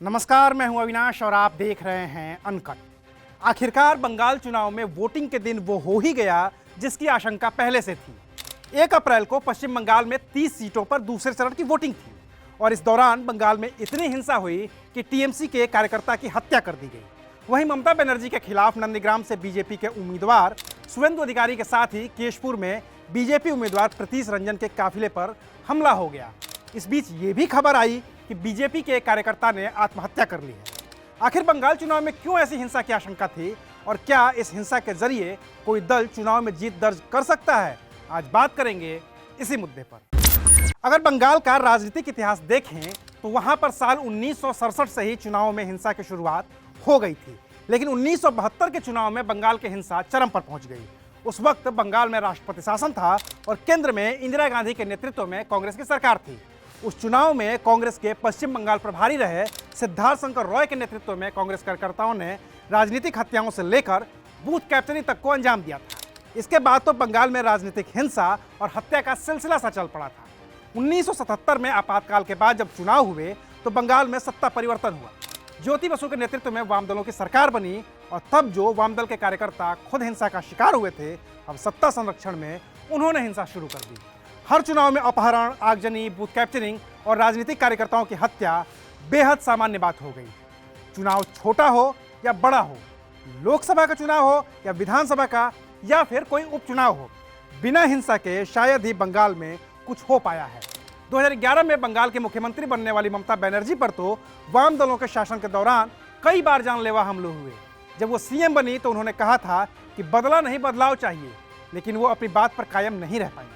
नमस्कार, मैं हूं अविनाश और आप देख रहे हैं अनकट। आखिरकार बंगाल चुनाव में वोटिंग के दिन वो हो ही गया जिसकी आशंका पहले से थी। 1 अप्रैल को पश्चिम बंगाल में 30 सीटों पर दूसरे चरण की वोटिंग थी और इस दौरान बंगाल में इतनी हिंसा हुई कि टीएमसी के कार्यकर्ता की हत्या कर दी गई। वहीं ममता बनर्जी के खिलाफ नंदीग्राम से बीजेपी के उम्मीदवार शुवेंदु अधिकारी के साथ ही केशपुर में बीजेपी उम्मीदवार प्रतीश रंजन के काफिले पर हमला हो गया। इस बीच ये भी खबर आई कि बीजेपी के एक कार्यकर्ता ने आत्महत्या कर ली है। आखिर बंगाल चुनाव में क्यों ऐसी हिंसा की आशंका थी और क्या इस हिंसा के जरिए कोई दल चुनाव में जीत दर्ज कर सकता है, आज बात करेंगे इसी मुद्दे पर। अगर बंगाल का राजनीतिक इतिहास देखें तो वहां पर साल 1967 से ही चुनाव में हिंसा की शुरुआत हो गई थी, लेकिन 1972 के चुनाव में बंगाल की हिंसा चरम पर पहुंच गई। उस वक्त बंगाल में राष्ट्रपति शासन था और केंद्र में इंदिरा गांधी के नेतृत्व में कांग्रेस की सरकार थी। उस चुनाव में कांग्रेस के पश्चिम बंगाल प्रभारी रहे सिद्धार्थ शंकर रॉय के नेतृत्व में कांग्रेस कार्यकर्ताओं ने राजनीतिक हत्याओं से लेकर बूथ कैप्चरिंग तक को अंजाम दिया था। इसके बाद तो बंगाल में राजनीतिक हिंसा और हत्या का सिलसिला सा चल पड़ा था। 1977 में आपातकाल के बाद जब चुनाव हुए तो बंगाल में सत्ता परिवर्तन हुआ। ज्योति बसु के नेतृत्व में वाम दलों की सरकार बनी और तब जो वाम दल के कार्यकर्ता खुद हिंसा का शिकार हुए थे, अब सत्ता संरक्षण में उन्होंने हिंसा शुरू कर दी। हर चुनाव में अपहरण, आगजनी, बूथ कैप्चरिंग और राजनीतिक कार्यकर्ताओं की हत्या बेहद सामान्य बात हो गई। चुनाव छोटा हो या बड़ा हो, लोकसभा का चुनाव हो या विधानसभा का या फिर कोई उपचुनाव हो, बिना हिंसा के शायद ही बंगाल में कुछ हो पाया है। 2011 में बंगाल के मुख्यमंत्री बनने वाली ममता बनर्जी पर तो वाम दलों के शासन के दौरान कई बार जानलेवा हमले हुए। जब वो सीएम बनी तो उन्होंने कहा था कि बदला नहीं बदलाव चाहिए, लेकिन वो अपनी बात पर कायम नहीं रह पाई।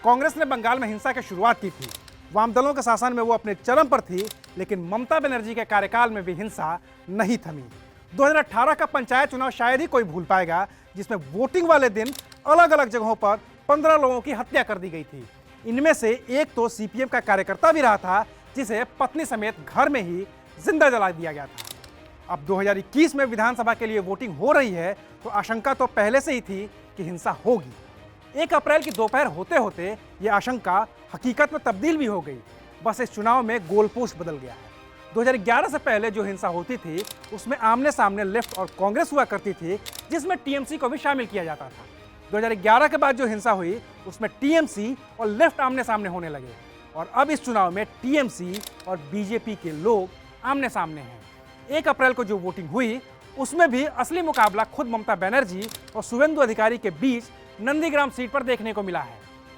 कांग्रेस ने बंगाल में हिंसा की शुरुआत की थी। वाम दलों के शासन में वो अपने चरम पर थी, लेकिन ममता बनर्जी के कार्यकाल में भी हिंसा नहीं थमी। 2018 का पंचायत चुनाव शायद ही कोई भूल पाएगा, जिसमें वोटिंग वाले दिन अलग अलग जगहों पर 15 लोगों की हत्या कर दी गई थी। इनमें से एक तो सीपीएम का कार्यकर्ता भी रहा था, जिसे पत्नी समेत घर में ही जिंदा जला दिया गया था। अब 2021 में विधानसभा के लिए वोटिंग हो रही है तो आशंका तो पहले से ही थी कि हिंसा होगी। 1 अप्रैल की दोपहर होते होते ये आशंका हकीकत में तब्दील भी हो गई। बस इस चुनाव में गोलपोस्ट बदल गया है। 2011 से पहले जो हिंसा होती थी उसमें आमने सामने लेफ्ट और कांग्रेस हुआ करती थी, जिसमें टीएमसी को भी शामिल किया जाता था। 2011 के बाद जो हिंसा हुई उसमें टीएमसी और लेफ्ट आमने सामने होने लगे और अब इस चुनाव में टीएमसी और बीजेपी के लोग आमने सामने हैं। 1 अप्रैल को जो वोटिंग हुई उसमें भी असली मुकाबला खुद ममता बनर्जी और शुवेंदु अधिकारी के बीच नंदीग्राम सीट पर देखने को मिला है।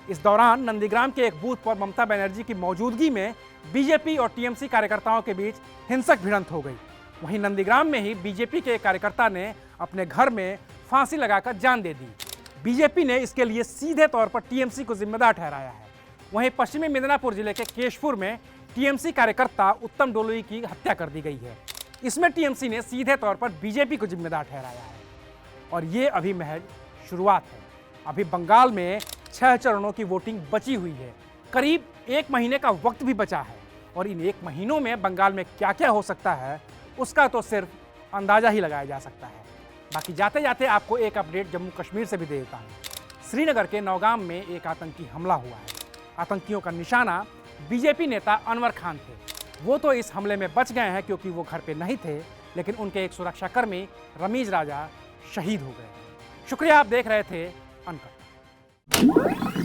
इस दौरान नंदीग्राम के एक बूथ पर ममता बनर्जी की मौजूदगी में बीजेपी और टीएमसी कार्यकर्ताओं के बीच हिंसक भिड़ंत हो गई। वहीं नंदीग्राम में ही बीजेपी के एक कार्यकर्ता ने अपने घर में फांसी लगाकर जान दे दी। बीजेपी ने इसके लिए सीधे तौर पर टीएमसी को जिम्मेदार ठहराया है। वहीं पश्चिमी मिदनापुर जिले के केशपुर में टीएमसी कार्यकर्ता उत्तम डोलई की हत्या कर दी गई है। इसमें टीएमसी ने सीधे तौर पर बीजेपी को जिम्मेदार ठहराया है और ये अभी महज शुरुआत है। अभी बंगाल में 6 चरणों की वोटिंग बची हुई है। करीब 1 महीने का वक्त भी बचा है और इन 1 महीनों में बंगाल में क्या क्या हो सकता है उसका तो सिर्फ अंदाजा ही लगाया जा सकता है। बाकी जाते जाते आपको एक अपडेट जम्मू कश्मीर से भी दे देता हूँ। श्रीनगर के नौगाम में एक आतंकी हमला हुआ है। आतंकियों का निशाना बीजेपी नेता अनवर खान थे। वो तो इस हमले में बच गए हैं क्योंकि वो घर पे नहीं थे, लेकिन उनके एक सुरक्षाकर्मी रमीज राजा शहीद हो गए। शुक्रिया, आप देख रहे थे अनकट।